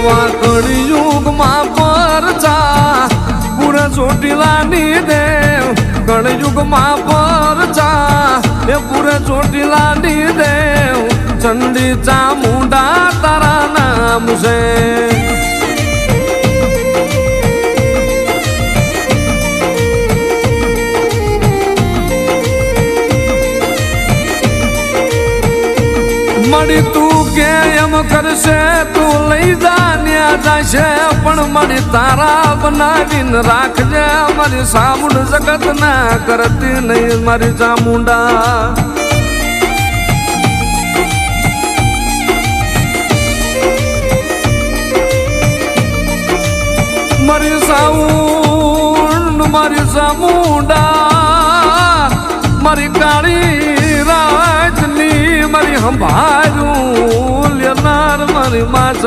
એવા કળિયુગમાં પરચા પૂરા ચોટીલાની દેવ કળિયુગમાં પરચા એ પૂરા ચોટીલાની દેવ ચંડી ચામુંડા તારા નામ છે મળી તું કે એમ કરશે તું લઈ જાન્યા જશે પણ મળી તારા બનાવીને રાખજે મારી સામુંડ જગત ના કરતી નહીં મારી ચામુંડા મારી સાઉન્ડ મારી ચામુંડા મારી કાળી રાજની મારી સંભાળું લેનાર મારી માં